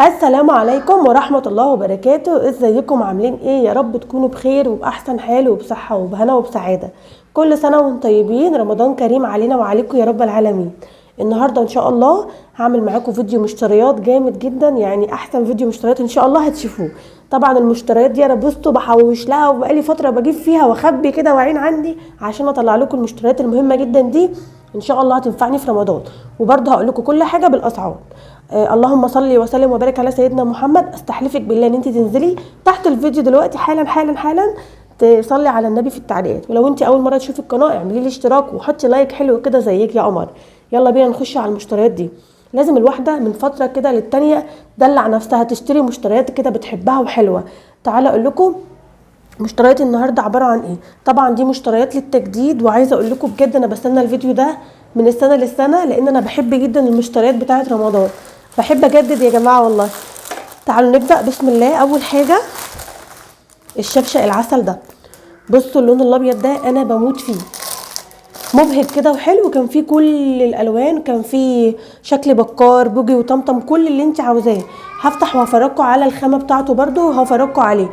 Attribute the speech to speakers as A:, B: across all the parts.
A: السلام عليكم ورحمة الله وبركاته. ازيكم عاملين ايه؟ يا رب تكونوا بخير وبأحسن حال وبصحة وبهنا وبسعادة. كل سنة وانتم طيبين، رمضان كريم علينا وعليكم يا رب العالمين. النهاردة ان شاء الله هعمل معاكم فيديو مشتريات جامد جدا، يعني احسن فيديو مشتريات ان شاء الله هتشوفوه. طبعا المشتريات دي انا بصوا بحوش لها وبقالي فترة بجيب فيها واخبي كده وعين عندي عشان اطلع لكم المشتريات المهمة جدا دي، ان شاء الله هتنفعني في رمضان. وبرضه هقول لكم كل حاجة بالاسعار. اللهم صل وسلم وبارك على سيدنا محمد. استحلفك بالله ان انت تنزلي تحت الفيديو دلوقتي حالا حالا حالا تصلي على النبي في التعليقات، ولو انت اول مره تشوفي القناه اعملي لي اشتراك وحطي لايك حلو كده زيك يا قمر. يلا بينا نخش على المشتريات دي. لازم الواحده من فتره كده للتانيه تدلع نفسها تشتري مشتريات كده بتحبها وحلوه. تعالى اقول لكم مشتريات النهارده عباره عن ايه. طبعا دي مشتريات للتجديد، وعايزه اقول لكم بجد انا بستنى الفيديو ده من السنه للسنه، لان انا بحب جدا المشتريات بتاعه رمضان، بحب اجدد يا جماعه والله. تعالوا نبدا بسم الله. اول حاجه الشفشق العسل ده، بصوا اللون الابيض ده انا بموت فيه، مبهج كده وحلو، كان فيه كل الالوان، كان فيه شكل بكار بوجي وطمطم كل اللي انت عاوزاه. هفتح وهفرجكم على الخامه بتاعته برده وهفرجكم عليه.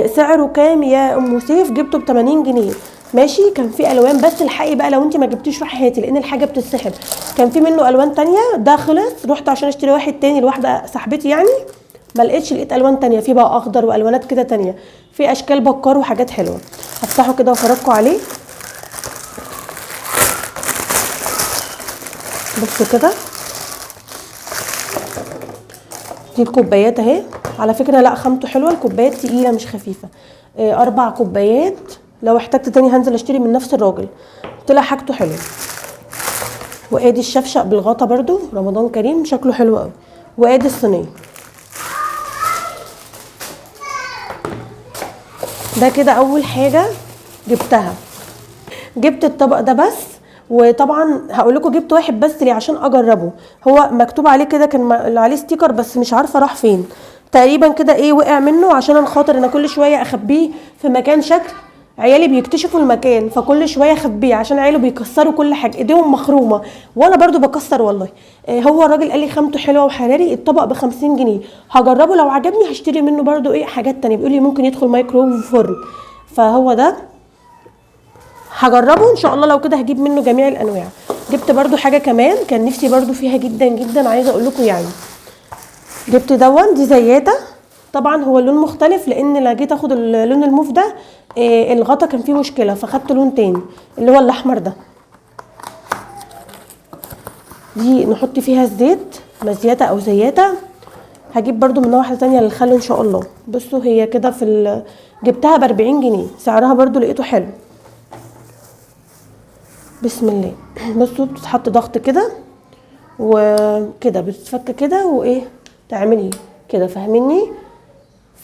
A: سعره كام يا ام سيف؟ جبته ب 80 جنيه. ماشي. كان في الوان بس الحقي بقى لو انت ما جبتيش روحي هاتي، لان الحاجه بتتسحب. كان في منه الوان تانية، ده خلص رحت عشان اشتري واحد تاني لواحده صاحبتي يعني، ما لقيتش، لقيت الوان تانية، في بقى اخضر والوانات كده تانية، في اشكال بكار وحاجات حلوه. هفتحه كده وافرجكم عليه. بصوا كده، دي الكوبايات اهي. على فكره لا خامته حلوه، الكوبايات تقيله مش خفيفه. 4 كوبايات، لو احتجت تاني هنزل اشتري من نفس الراجل، طلع حاجته حلوه. وادي الشفشق بالغطا برده، رمضان كريم شكله حلو قوي. وادي الصينيه ده كده اول حاجه جبتها. جبت الطبق ده بس، وطبعا هقول لكم جبت واحد بس ليه عشان اجربه. هو مكتوب عليه كده، كان عليه ستيكر بس مش عارفه راح فين تقريبا كده، ايه وقع منه، عشان خاطر انا كل شويه اخبيه في مكان شكل عيالي بيكتشفوا المكان، فكل شويه اخبيه عشان عياله بيكسروا كل حاجه، ايديهم مخرومه وانا برضو بكسر والله. هو الراجل قال لي خامته حلوه وحراري، الطبق ب 50 جنيه. هجربه لو عجبني هشتري منه برضو ايه حاجات تانية، بيقول لي ممكن يدخل مايكرويف فرن، فهو ده هجربه ان شاء الله. لو كده هجيب منه جميع الانواع. جبت برضو حاجه كمان كان نفسي برضو فيها جدا جدا، عايزه اقول لكم يعني. جبت دي زياده. طبعا هو اللون مختلف، لان لما جيت اخد اللون الموف ده الغطا كان فيه مشكله، فاخدت لون تاني اللي هو الاحمر ده. دي نحط فيها الزيت مزيته او زياته. هجيب برضو منها واحده تانية للخل ان شاء الله. بصوا هي كده جبتها ب 40 جنيه، سعرها برضو لقيته حلو. بسم الله. بصوا بتتحط ضغط كده وكده بتتفك كده وايه تعملي كده، فاهميني؟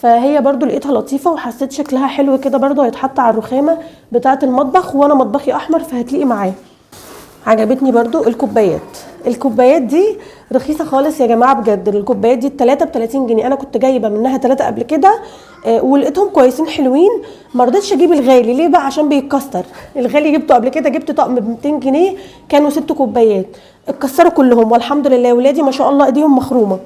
A: فهي برضو لقيتها لطيفه وحسيت شكلها حلو كده، برضو هيتحط على الرخامه بتاعه المطبخ، وانا مطبخي احمر فهتليقي معاه. عجبتني برضو الكوبايات دي رخيصه خالص يا جماعه بجد. الكوبايات دي التلاته ب 30 جنيه، انا كنت جايبه منها 3 قبل كده ولقيتهم كويسين حلوين. ما رضيتش اجيب الغالي ليه بقى؟ عشان بيتكسر. الغالي جبته قبل كده، جبت طقم ب 200 جنيه، كانوا 6 كوبايات اتكسروا كلهم، والحمد لله ولادي ما شاء الله ايديهم مخرومه.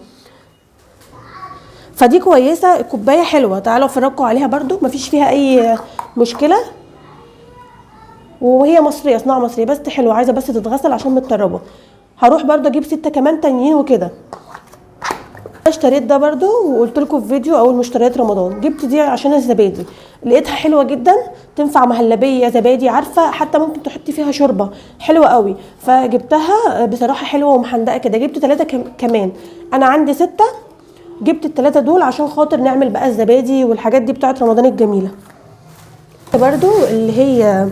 A: فدي كويسه، الكوبايه حلوه. تعالوا افرجكم عليها برضو، مفيش فيها اي مشكله، وهي مصريه، صناعه مصريه بس حلوه، عايزه بس تتغسل عشان متطربه. هروح برضو اجيب 6 كمان تانيين وكده. اشتريت ده برضو وقلت لكم في فيديو اول مشتريات رمضان، جبت دي عشان الزبادي، لقيتها حلوه جدا، تنفع مهلبيه زبادي، عارفه حتى ممكن تحطي فيها شوربه حلوه قوي، فجبتها بصراحه حلوه ومحندقه كده. جبت 3 كمان، انا عندي 6، جبت ال3 دول عشان خاطر نعمل بقى الزبادي والحاجات دي بتاعت رمضان الجميله. برضو اللي هي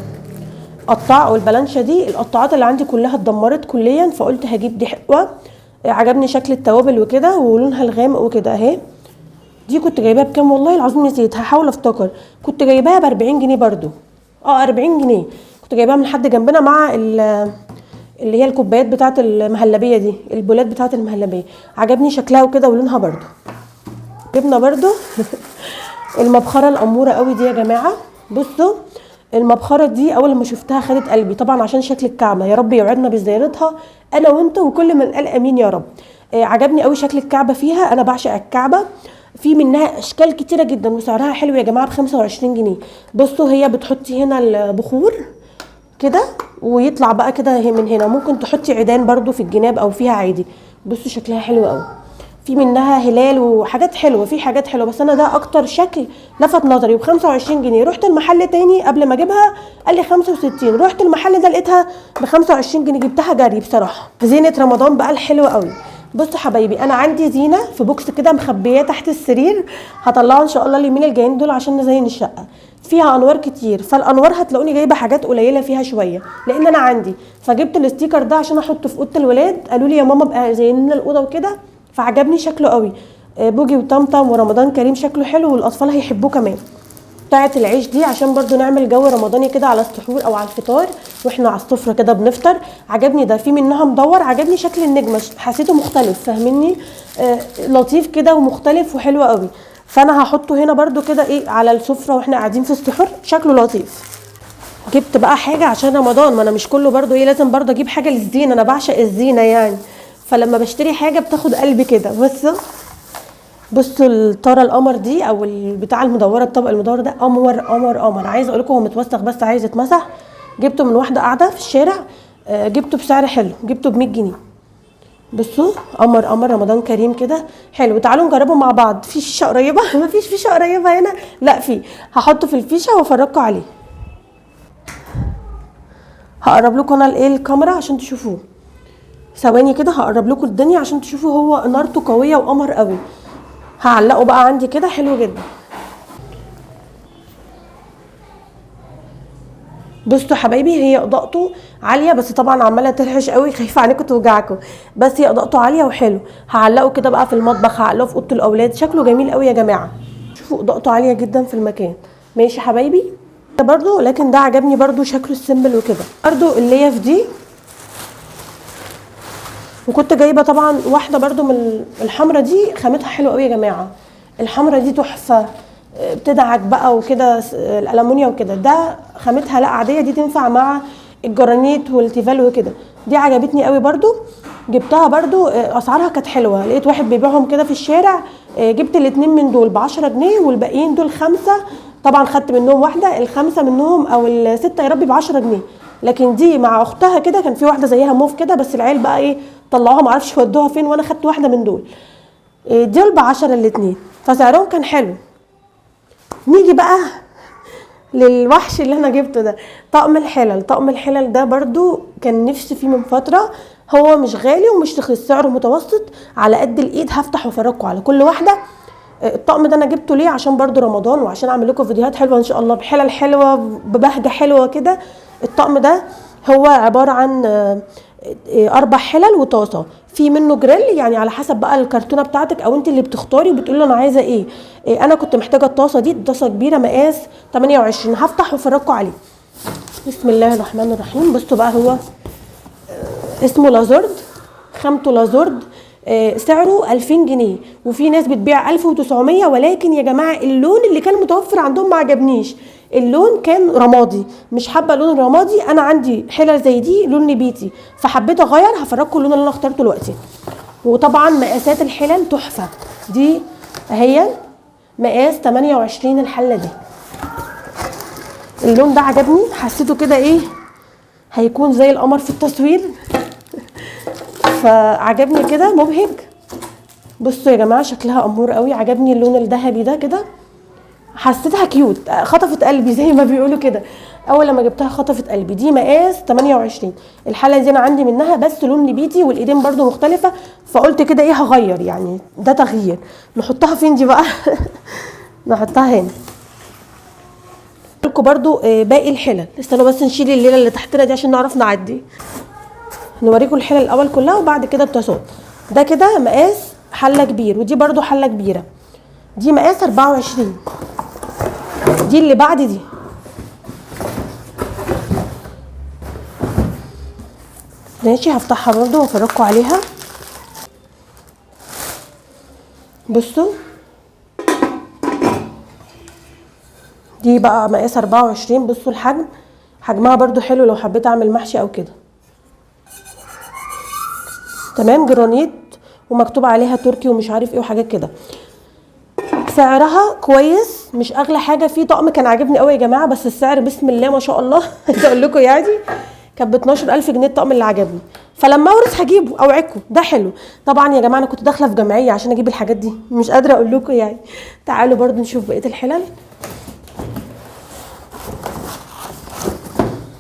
A: قطاع والبلانشه دي، القطاعات اللي عندي كلها اتدمرت كليا، فقلت هجيب دي حلوه. عجبني شكل التوابل وكده ولونها الغامق وكده اهي. دي كنت جايباها بكام والله العظيم نسيت، هحاول افتكر. كنت جايباها ب 40 جنيه برضو، 40 جنيه. كنت جايباها من حد جنبنا مع اللي هي الكوبايات بتاعه المهلبيه دي، البولات بتاعه المهلبيه. عجبني شكلها وكده ولونها برضو. جبنا برضو المبخره الاموره قوي دي يا جماعه. بصوا المبخره دي اول ما شفتها خدت قلبي، طبعا عشان شكل الكعبه، يا رب يوعدنا بزيارتها انا وانتوا وكل من قال امين يا رب. عجبني قوي شكل الكعبه فيها، انا بعشق الكعبه. في منها اشكال كتيره جدا وسعرها حلو يا جماعه ب 25 جنيه. بصوا هي بتحطي هنا البخور كده ويطلع بقى كده من هنا، ممكن تحطي عيدان برضو في الجناب او فيها عادي. بصوا شكلها حلو قوي. في منها هلال وحاجات حلوه، في حاجات حلوه، بس انا ده اكتر شكل لفت نظري ب 25 جنيه. رحت المحل تاني قبل ما اجيبها قال لي 65، رحت المحل ده لقيتها ب 25 جنيه، جبتها جري بصراحه. زينه رمضان بقى الحلوه قوي. بصوا حبايبي انا عندي زينه في بوكس كده مخبياه تحت السرير، هطلعه ان شاء الله اليومين الجايين دول عشان نزين الشقه. فيها انوار كتير، فالانوار هتلاقوني جايبه حاجات قليله فيها شويه لان انا عندي، فجبت الاستيكر ده عشان احطه في اوضه الولاد. قالوا لي يا ماما بقى زين لنا الاوضه وكده، فعجبني شكله قوي. بوجي وطمطم ورمضان كريم شكله حلو والاطفال هيحبوه كمان. بتاعه العيش دي عشان برضو نعمل جو رمضاني كده على السحور او على الفطار واحنا على السفره كده بنفطر. عجبني ده، في منها مدور، عجبني شكل النجمه، حسيته مختلف فاهميني. لطيف كده ومختلف وحلو قوي. فانا هحطه هنا برضو كده ايه على السفره واحنا قاعدين في السحور، شكله لطيف. جبت بقى حاجه عشان رمضان، ما انا مش كله برضو ايه لازم برضو اجيب حاجه للزينه، انا بعشق الزينه يعني. فلما بشتري حاجه بتاخد قلبي كده. بصوا الطاره القمر دي او بتاع المدوره، الطبق المدور ده قمر قمر قمر. عايزه اقول لكم هو متوسخ بس عايز يتمسح. جبته من واحده قاعده في الشارع، جبته بسعر حلو، جبته ب 100 جنيه. بصوا قمر قمر، رمضان كريم كده حلو. تعالوا نجربه مع بعض. في فيشه قريبه؟ مفيش فيشه قريبه هنا، لا في. هحطه في الفيشه وافرجكم عليه. هقرب لكم انا الايه الكاميرا عشان تشوفوه. ثواني كده هقرب لكم الدنيا عشان تشوفوا، هو نارته قويه وقمر قوي. هعلقه بقى عندي كده حلو جدا. بصوا حبايبي هي اضاءته عاليه، بس طبعا عماله ترحش قوي، خايفه عليكم توجعكم، بس هي اضاءته عاليه وحلو. هعلقه كده بقى في المطبخ، هعلقه في اوضه الاولاد، شكله جميل قوي يا جماعه. شوفوا اضاءته عاليه جدا في المكان. ماشي حبايبي ده برضو، لكن ده عجبني برضو شكله السيمبل وكده. برضو الليف دي، وكنت جايبه طبعا واحده برضو من الحمرة دي، خامتها حلوه قوي يا جماعه. الحمرة دي تحفه، بتدعك بقى وكده، الالومنيا وكده. ده خامتها لا عاديه، دي تنفع مع الجرانيت والتيفال وكده. دي عجبتني قوي برضو، جبتها برضو. اسعارها كانت حلوه، لقيت واحد بيبيعهم كده في الشارع. جبت الاتنين من دول ب10 جنيه، والباقيين دول 5. طبعا خدت منهم واحده، ال5 منهم او ال6 يا ربي ب10 جنيه. لكن دي مع اختها كده، كان في واحده زيها موف كده، بس العيال بقى ايه طلعوها معرفش ودوها فين، وانا خدت واحده من دول. دول ب10 الاتنين، فسعرهم كان حلو. نيجي بقى للوحش اللي انا جبته ده، طقم الحلل. طقم الحلل ده برضو كان نفسي فيه من فتره. هو مش غالي ومش رخيص، سعره متوسط على قد الايد. هفتح وافرجكم على كل واحده. الطقم ده انا جبته ليه؟ عشان برضو رمضان، وعشان اعمل لكم فيديوهات حلوه ان شاء الله بحلل حلوه ببهجه حلوه كده. الطقم ده هو عباره عن 4 حلل وطاسه، في منه جريل، يعني على حسب بقى الكرتونه بتاعتك او انت اللي بتختاري وبتقولي انا عايزه ايه. انا كنت محتاجه الطاسه دي، طاسه كبيره مقاس 28. هفتح وافرجكم عليه. بسم الله الرحمن الرحيم. بصوا بقى هو اسمه لازورد، خامته لازورد. سعره 2000 جنيه، وفي ناس بتبيع 1900. ولكن يا جماعه اللون اللي كان متوفر عندهم ما عجبنيش. اللون كان رمادي، مش حابه اللون الرمادي. انا عندي حلل زي دي لون نبيتي، فحبيت اغير. هفرجكم اللون اللي انا اخترته دلوقتي. وطبعا مقاسات الحلل تحفه. دي اهي مقاس 28 الحله دي. اللون ده عجبني، حسيته كده ايه هيكون زي القمر في التصوير. فعجبني كده مبهج. بصوا يا جماعه شكلها امور قوي. عجبني اللون الذهبي ده كده، حسيتها كيوت، خطفت قلبي زي ما بيقولوا كده. اول لما جبتها خطفت قلبي. دي مقاس 28. الحله دي انا عندي منها بس لون نبيتي، والايدين برده مختلفه. فقلت كده ايه هغير، يعني ده تغيير. نحطها فين دي بقى؟ نحطها هنا لكم برده. باقي الحلل استنوا بس نشيل الليله اللي تحتنا دي عشان نعرف نعدي. نوريكم الحلل الاول كلها وبعد كده الطاسات. ده كده مقاس حله كبير، ودي برده حله كبيره. دي مقاس 24. دي اللي بعد دي. ماشي هفتحها برده وافرجكم عليها. بصوا دي بقى مقاس 24. بصوا الحجم، حجمها برده حلو لو حبيت اعمل محشي او كده. تمام جرانيت ومكتوب عليها تركي ومش عارف ايه وحاجات كده. سعرها كويس، مش اغلى حاجه. في طقم كان عاجبني قوي يا جماعه، بس السعر بسم الله ما شاء الله عايزه اقول لكم يعني كان ب 12000 جنيه الطقم اللي عجبني، فلما اورث هجيبه اوعدكم. ده حلو طبعا يا جماعه. انا كنت داخله في جمعيه عشان اجيب الحاجات دي، مش قادره اقول لكم يعني. تعالوا برضو نشوف بقيه الحلل.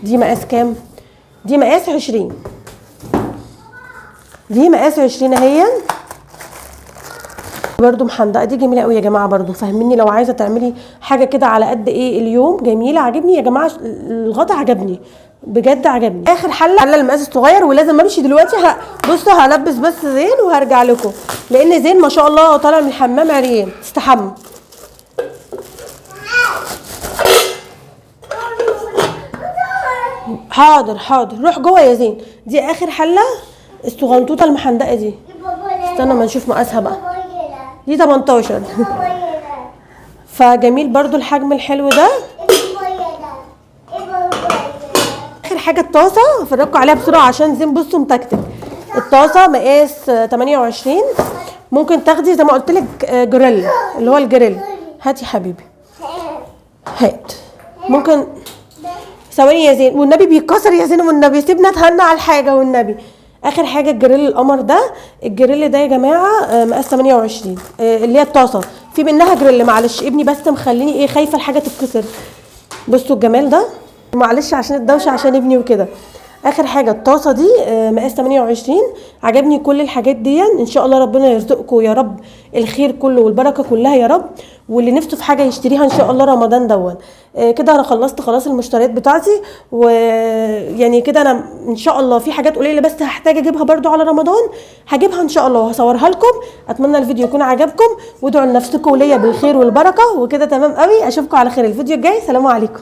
A: دي مقاس كام؟ دي مقاس 20. دي مقاس 20 اهي، برضو محندقه. دي جميله قوي يا جماعه برضو، فاهميني؟ لو عايزه تعملي حاجه كده على قد ايه اليوم جميله. عجبني يا جماعه الغطا، عجبني بجد عجبني. اخر حله المقاس الصغير، ولازم امشي دلوقتي. بصوا هلبس بس زين وهرجع لكم، لان زين ما شاء الله طالع من الحمام عريان تستحمى. حاضر حاضر، روح جوه يا زين. دي اخر حله الصغنطوطه المحندقه دي. استنى ما نشوف مقاسها بقى. دي 18. فجميل برضو الحجم الحلو ده. اخر حاجه الطاسه، هفرجكم عليها بسرعه عشان زين بصوا متكتك. الطاسه مقاس 28. ممكن تاخدي زي ما قلت لك جريل، اللي هو الجريل. هاتي حبيبي، هات. ممكن ثواني يا زين، والنبي بيتكسر يا زين، والنبي سيبنا اتهنى على الحاجه والنبي. اخر حاجه الجريل القمر ده. الجريل ده يا جماعه مقاس 28، اللي هي الطاسه. في منها جريل، معلش ابني بس مخليني ايه خايفه الحاجه تتكسر. بصوا الجمال ده، معلش عشان الدوشه عشان ابني وكده. اخر حاجه الطاسه دي مقاس 28. عجبني كل الحاجات دي. ان شاء الله ربنا يرزقكم يا رب الخير كله والبركه كلها يا رب. واللي نفسه في حاجه يشتريها ان شاء الله رمضان دون. كده انا خلصت خلاص المشتريات بتاعتي، ويعني كده انا ان شاء الله في حاجات قليله بس هحتاج اجيبها برده على رمضان، هجيبها ان شاء الله وهصورها لكم. اتمنى الفيديو يكون عجبكم، وادعوا لنفسكم وليا بالخير والبركه وكده. تمام قوي، اشوفكم على خير الفيديو الجاي. سلام عليكم.